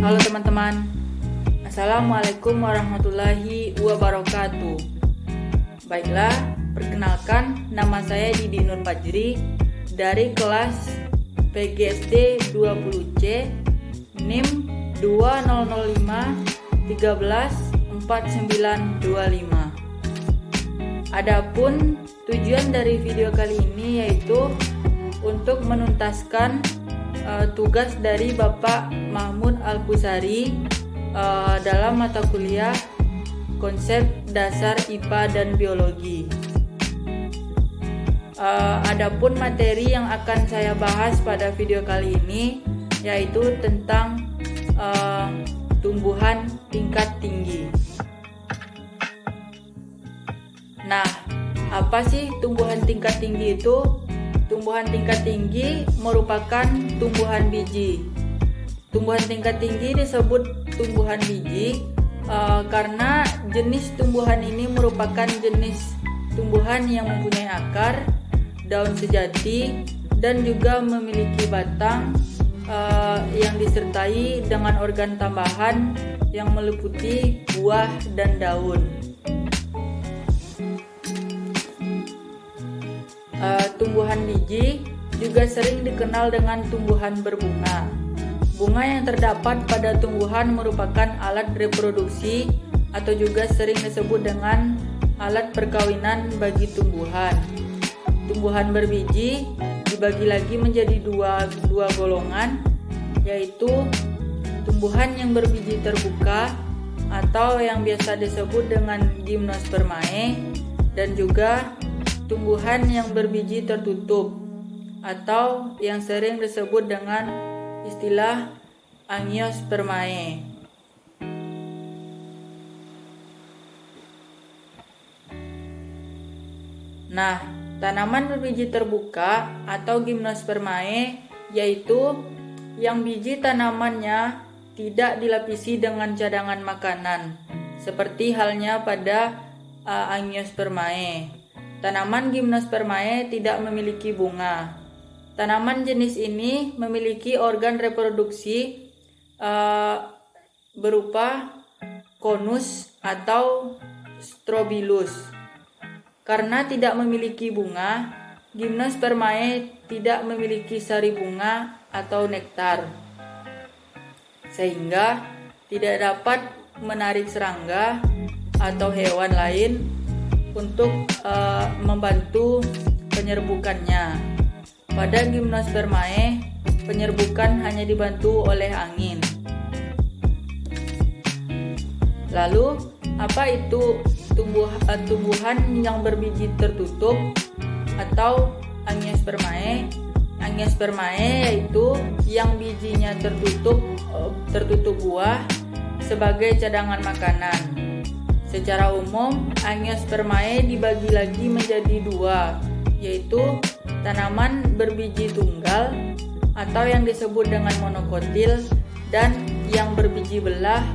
Halo teman-teman, Assalamualaikum warahmatullahi wabarakatuh. Baiklah, perkenalkan nama saya Didi Nur Fajri dari kelas PGSD 20C NIM 2005134925. Adapun tujuan dari video kali ini yaitu untuk menuntaskan tugas dari Bapak Mahmud Al-Qusari dalam mata kuliah konsep dasar IPA dan biologi. Adapun materi yang akan saya bahas pada video kali ini yaitu tentang tumbuhan tingkat tinggi. Nah, apa sih tumbuhan tingkat tinggi itu? Tumbuhan tingkat tinggi merupakan tumbuhan biji. Tumbuhan tingkat tinggi disebut tumbuhan biji karena jenis tumbuhan ini merupakan jenis tumbuhan yang mempunyai akar, daun sejati, dan juga memiliki batang yang disertai dengan organ tambahan yang meliputi buah dan daun. Tumbuhan biji juga sering dikenal dengan tumbuhan berbunga. Bunga yang terdapat pada tumbuhan merupakan alat reproduksi atau juga sering disebut dengan alat perkawinan bagi tumbuhan. Tumbuhan berbiji dibagi lagi menjadi dua golongan, yaitu tumbuhan yang berbiji terbuka atau yang biasa disebut dengan Gymnospermae, dan juga tumbuhan yang berbiji tertutup atau yang sering disebut dengan istilah Angiospermae. Nah, tanaman berbiji terbuka atau Gymnospermae yaitu yang biji tanamannya tidak dilapisi dengan cadangan makanan, seperti halnya pada Angiospermae. Tanaman Gymnospermae tidak memiliki bunga. Tanaman jenis ini memiliki organ reproduksi berupa konus atau strobilus. Karena tidak memiliki bunga, Gymnospermae tidak memiliki sari bunga atau nektar, sehingga tidak dapat menarik serangga atau hewan lain untuk membantu penyerbukannya. Pada Gymnospermae, penyerbukan hanya dibantu oleh angin. Lalu, apa itu tumbuhan yang berbiji tertutup atau Angiospermae? Angiospermae yaitu yang bijinya tertutup buah sebagai cadangan makanan. Secara umum, Angiospermae dibagi lagi menjadi dua, yaitu tanaman berbiji tunggal atau yang disebut dengan monokotil, dan yang berbiji belah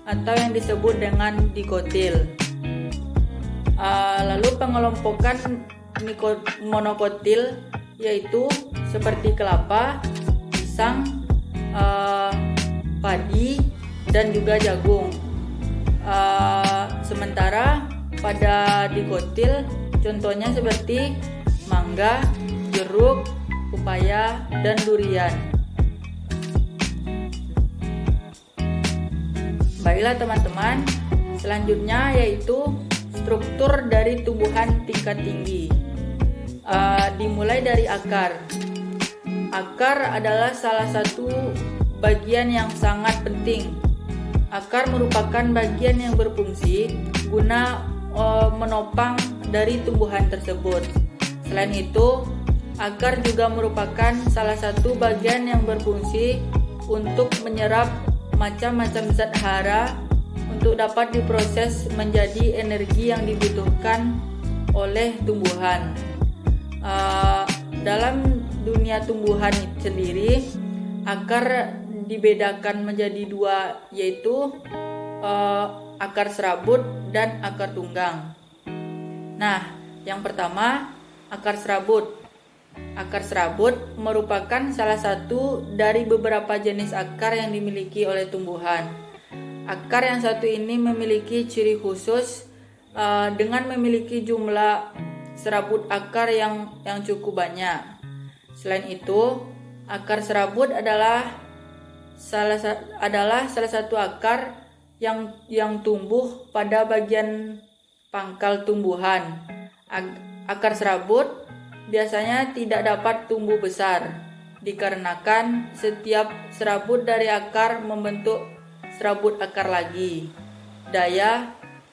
atau yang disebut dengan dikotil. Lalu pengelompokan monokotil yaitu seperti kelapa, pisang, padi, dan juga jagung. Sementara pada dikotil contohnya seperti mangga, jeruk, pepaya, dan durian. Baiklah teman-teman, selanjutnya yaitu struktur dari tumbuhan tingkat tinggi. Dimulai dari akar. Akar adalah salah satu bagian yang sangat penting. Akar merupakan bagian yang berfungsi guna menopang dari tumbuhan tersebut. Selain itu, akar juga merupakan salah satu bagian yang berfungsi untuk menyerap macam-macam zat hara untuk dapat diproses menjadi energi yang dibutuhkan oleh tumbuhan. Dalam dunia tumbuhan sendiri, akar dibedakan menjadi dua, yaitu akar serabut dan akar tunggang. Nah, yang pertama, akar serabut. Akar serabut merupakan salah satu dari beberapa jenis akar yang dimiliki oleh tumbuhan. Akar yang satu ini memiliki ciri khusus dengan memiliki jumlah serabut akar yang cukup banyak. Selain itu, akar serabut adalah salah satu akar yang tumbuh pada bagian pangkal tumbuhan. Akar serabut biasanya tidak dapat tumbuh besar dikarenakan setiap serabut dari akar membentuk serabut akar lagi. Daya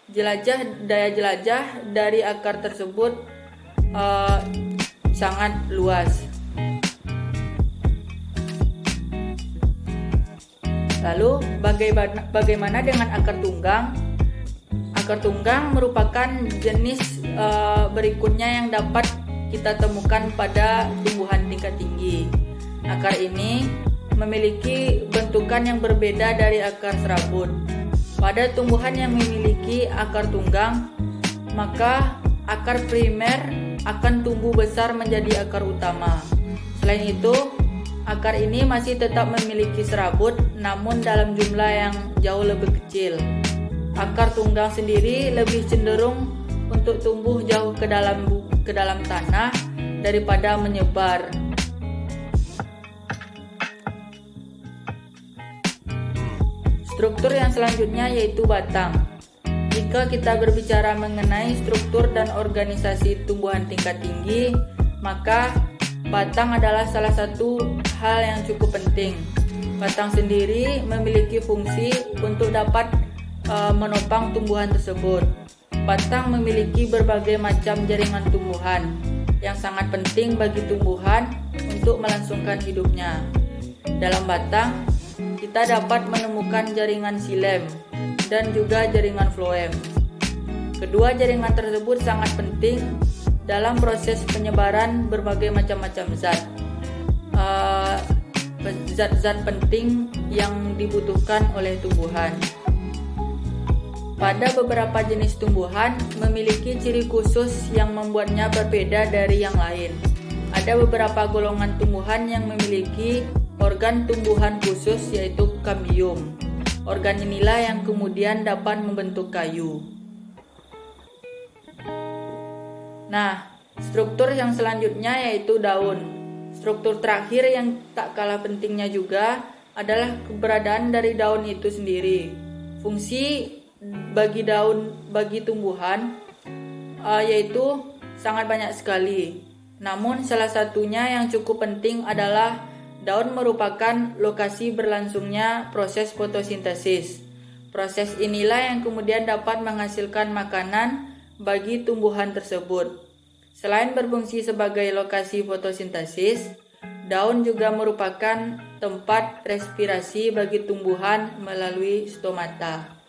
jelajah dari akar tersebut sangat luas. Lalu bagaimana dengan akar tunggang? Akar tunggang merupakan jenis berikutnya yang dapat kita temukan pada tumbuhan tingkat tinggi. Akar ini memiliki bentukan yang berbeda dari akar serabut. Pada tumbuhan yang memiliki akar tunggang, maka akar primer akan tumbuh besar menjadi akar utama. Selain itu, akar ini masih tetap memiliki serabut, namun dalam jumlah yang jauh lebih kecil. Akar tunggang sendiri lebih cenderung untuk tumbuh jauh ke dalam tanah daripada menyebar. Struktur yang selanjutnya yaitu batang. Jika kita berbicara mengenai struktur dan organisasi tumbuhan tingkat tinggi, maka batang adalah salah satu hal yang cukup penting. Batang sendiri memiliki fungsi untuk dapat menopang tumbuhan tersebut. Batang memiliki berbagai macam jaringan tumbuhan yang sangat penting bagi tumbuhan untuk melangsungkan hidupnya. Dalam batang, kita dapat menemukan jaringan xilem dan juga jaringan floem. Kedua jaringan tersebut sangat penting dalam proses penyebaran berbagai macam-macam zat penting yang dibutuhkan oleh tumbuhan. Pada beberapa jenis tumbuhan memiliki ciri khusus yang membuatnya berbeda dari yang lain. Ada beberapa golongan tumbuhan yang memiliki organ tumbuhan khusus yaitu kambium. Organ inilah yang kemudian dapat membentuk kayu. Nah, struktur yang selanjutnya yaitu daun. Struktur terakhir yang tak kalah pentingnya juga adalah keberadaan dari daun itu sendiri. Fungsi bagi tumbuhan yaitu sangat banyak sekali. Namun salah satunya yang cukup penting adalah daun merupakan lokasi berlangsungnya proses fotosintesis. Proses inilah yang kemudian dapat menghasilkan makanan bagi tumbuhan tersebut. Selain berfungsi sebagai lokasi fotosintesis, daun juga merupakan tempat respirasi bagi tumbuhan melalui stomata.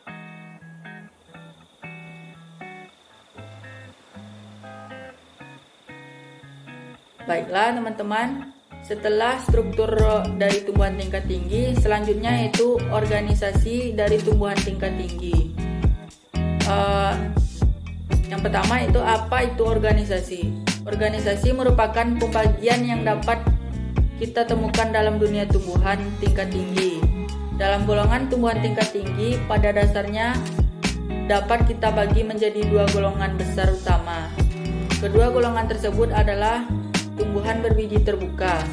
Baiklah teman-teman, setelah struktur dari tumbuhan tingkat tinggi, selanjutnya yaitu organisasi dari tumbuhan tingkat tinggi. Yang pertama itu apa itu organisasi? Organisasi merupakan pembagian yang dapat kita temukan dalam dunia tumbuhan tingkat tinggi. Dalam golongan tumbuhan tingkat tinggi, pada dasarnya dapat kita bagi menjadi dua golongan besar utama. Kedua golongan tersebut adalah tumbuhan berbiji terbuka.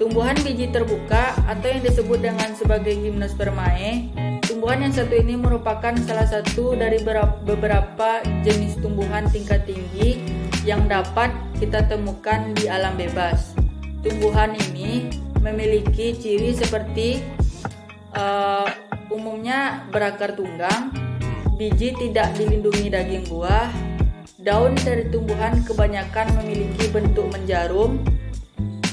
Tumbuhan biji terbuka atau yang disebut dengan sebagai Gymnospermae, tumbuhan yang satu ini merupakan salah satu dari beberapa jenis tumbuhan tingkat tinggi yang dapat kita temukan di alam bebas. Tumbuhan ini memiliki ciri seperti umumnya berakar tunggang, biji tidak dilindungi daging buah, daun dari tumbuhan kebanyakan memiliki bentuk menjarum,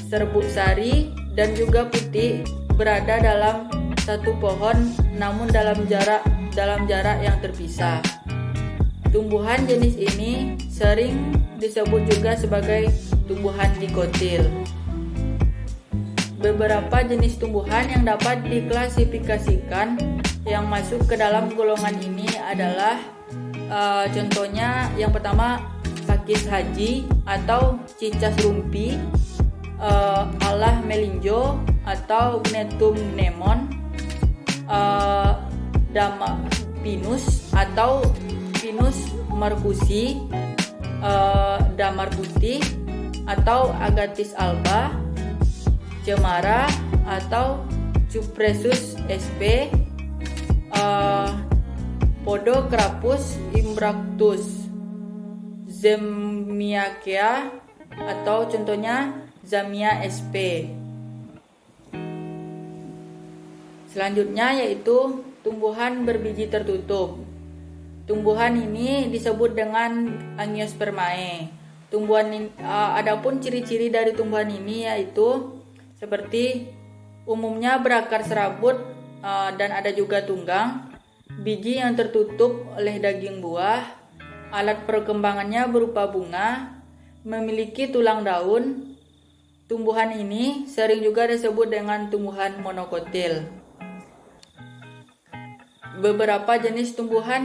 serbuk sari, dan juga putih, berada dalam satu pohon namun dalam jarak yang terpisah. Tumbuhan jenis ini sering disebut juga sebagai tumbuhan dikotil. Beberapa jenis tumbuhan yang dapat diklasifikasikan yang masuk ke dalam golongan ini adalah contohnya yang pertama pakis haji atau cicas rumpi, alah melinjo atau netum nemon, dama pinus atau pinus marcusi, damar putih atau agatis alba, cemara atau cupressus sp, Podocrapus imbractus, Zemiakea atau contohnya Zamia sp. Selanjutnya yaitu tumbuhan berbiji tertutup. Tumbuhan ini disebut dengan Angiospermae. Adapun ciri-ciri dari tumbuhan ini yaitu seperti umumnya berakar serabut dan ada juga tunggang, biji yang tertutup oleh daging buah, alat perkembangannya berupa bunga, memiliki tulang daun. Tumbuhan ini sering juga disebut dengan tumbuhan monokotil. Beberapa jenis tumbuhan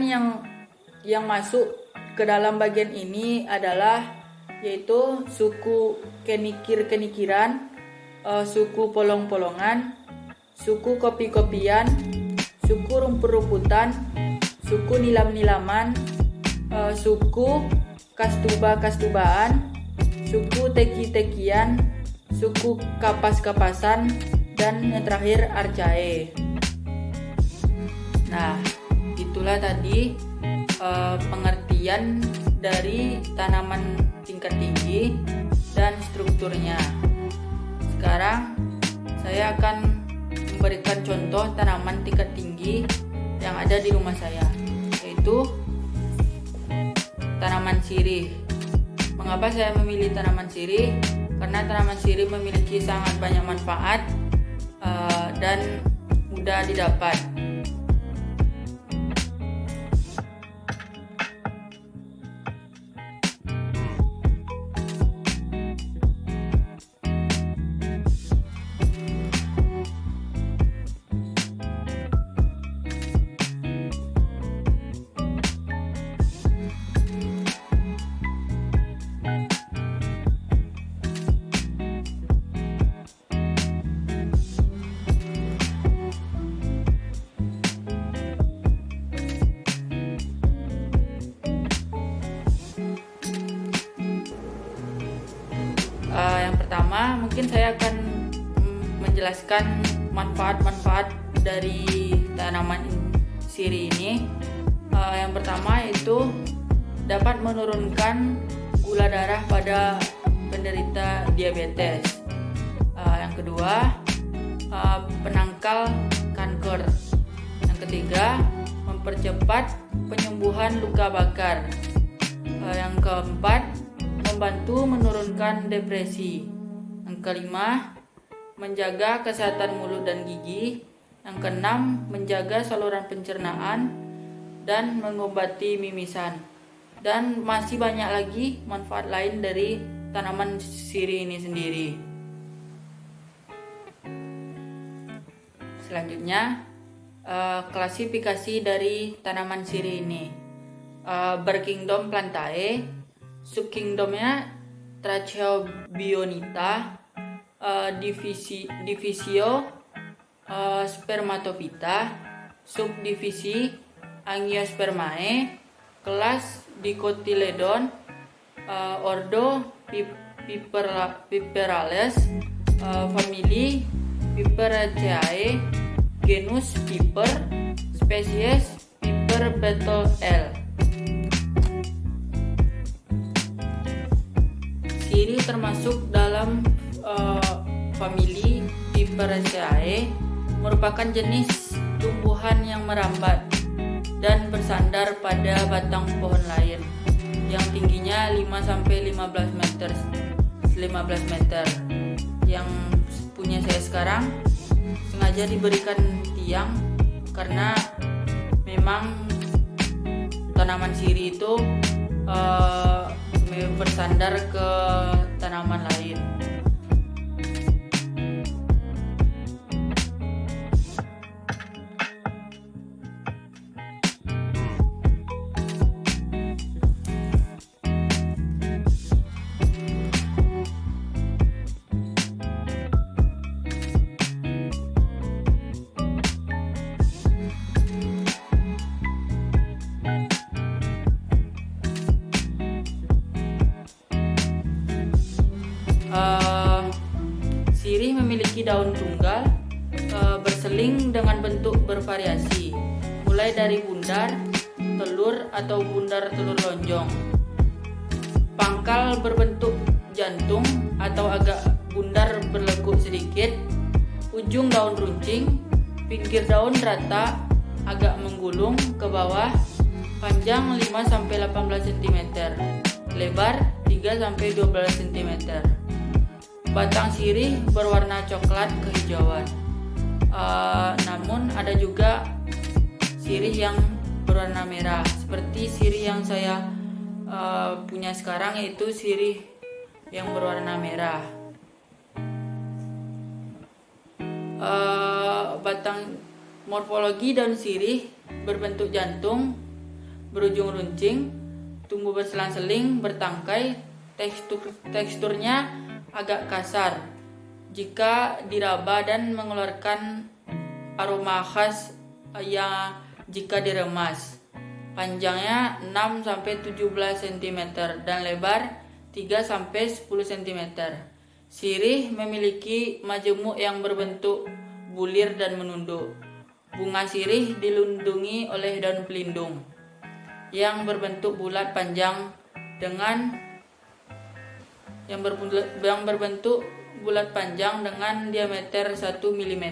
yang masuk ke dalam bagian ini adalah yaitu suku kenikir-kenikiran, suku polong-polongan, suku kopi-kopian, suku rumput-rumputan, suku nilam-nilaman, suku kastuba-kastubaan, suku teki-tekian, suku kapas-kapasan, dan yang terakhir archaea. Nah, itulah tadi pengertian dari tanaman tingkat tinggi dan strukturnya. Sekarang saya akan memberikan contoh tanaman tingkat tinggi yang ada di rumah saya, yaitu tanaman sirih. Mengapa saya memilih tanaman sirih? Karena tanaman sirih memiliki sangat banyak manfaat dan mudah didapat. Yang pertama mungkin saya akan menjelaskan manfaat-manfaat dari tanaman sirih ini. Yang pertama yaitu dapat menurunkan gula darah pada penderita diabetes. Yang kedua, penangkal kanker. Yang ketiga, mempercepat penyembuhan luka bakar. Yang keempat, membantu menurunkan depresi. Yang kelima, menjaga kesehatan mulut dan gigi. Yang keenam, menjaga saluran pencernaan dan mengobati mimisan. Dan masih banyak lagi manfaat lain dari tanaman sirih ini sendiri. Selanjutnya, klasifikasi dari tanaman sirih ini. Berkingdom Plantae, subkingdomnya Tracheobionita, divisio Spermatophyta, subdivisi Angiospermae, kelas Dicotyledon, ordo Piperales, famili Piperaceae, genus Piper, spesies Piper beetle L. Sirih termasuk dalam famili Piperaceae, merupakan jenis tumbuhan yang merambat dan bersandar pada batang pohon lain yang tingginya 5-15 meter. Yang punya saya sekarang sengaja diberikan tiang karena memang tanaman sirih itu bersandar ke tanaman lain. memiliki daun tunggal, berseling dengan bentuk bervariasi, mulai dari bundar, telur atau bundar telur lonjong. Pangkal berbentuk jantung atau agak bundar berlekuk sedikit, ujung daun runcing, pinggir daun rata, agak menggulung ke bawah, panjang 5-18 cm, lebar 3-12 cm. Batang sirih berwarna coklat kehijauan. Namun ada juga sirih yang berwarna merah, seperti sirih yang saya punya sekarang, yaitu sirih yang berwarna merah. Batang morfologi daun sirih berbentuk jantung, berujung runcing, tumbuh berselang-seling, bertangkai, teksturnya agak kasar jika diraba dan mengeluarkan aroma khas yang jika diremas. Panjangnya 6-17 cm dan lebar 3-10 cm. Sirih memiliki majemuk yang berbentuk bulir dan menunduk. Bunga sirih dilindungi oleh daun pelindung yang berbentuk bulat panjang dengan diameter 1 mm.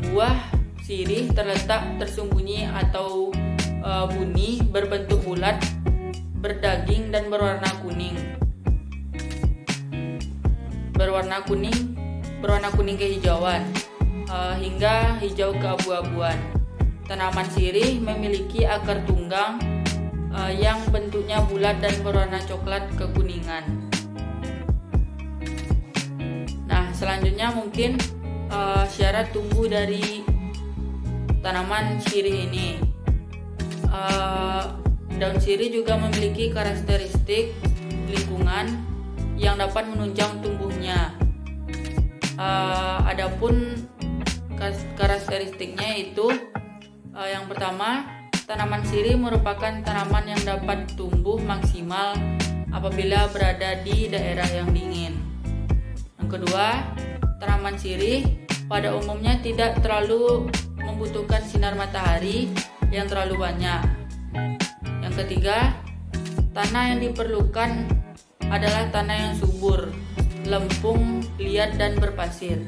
Buah sirih terletak tersembunyi atau buni, berbentuk bulat, berdaging dan berwarna kuning kehijauan hingga hijau keabu-abuan. Tanaman sirih memiliki akar tunggang yang bentuknya bulat dan berwarna coklat kekuningan. Nah, selanjutnya mungkin syarat tumbuh dari tanaman sirih ini. Daun sirih juga memiliki karakteristik lingkungan yang dapat menunjang tumbuhnya. Adapun karakteristiknya itu yang pertama, tanaman sirih merupakan tanaman yang dapat tumbuh maksimal apabila berada di daerah yang dingin. Yang kedua, tanaman sirih pada umumnya tidak terlalu membutuhkan sinar matahari yang terlalu banyak. Yang ketiga, tanah yang diperlukan adalah tanah yang subur, lempung, liat dan berpasir.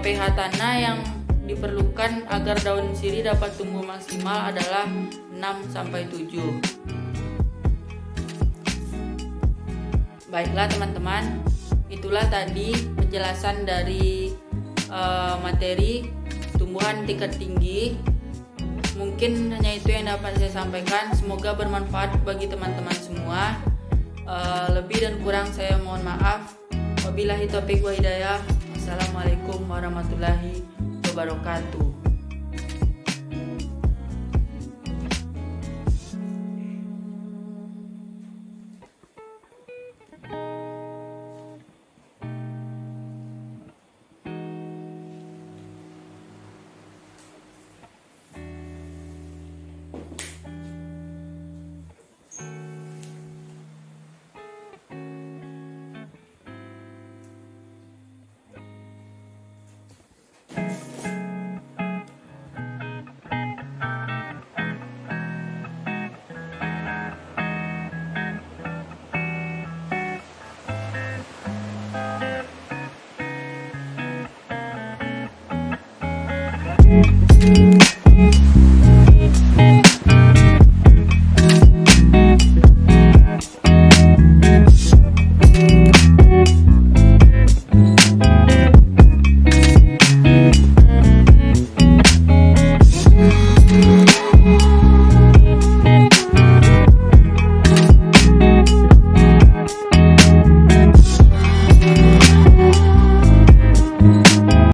pH tanah yang diperlukan agar daun sirih dapat tumbuh maksimal adalah 6-7. Baiklah teman-teman, itulah tadi penjelasan dari materi tumbuhan tingkat tinggi. Mungkin hanya itu yang dapat saya sampaikan. Semoga bermanfaat bagi teman-teman semua. Lebih dan kurang saya mohon maaf. Wabillahi taufiq wa hidayah. Wassalamualaikum warahmatullahi wabarakatuh.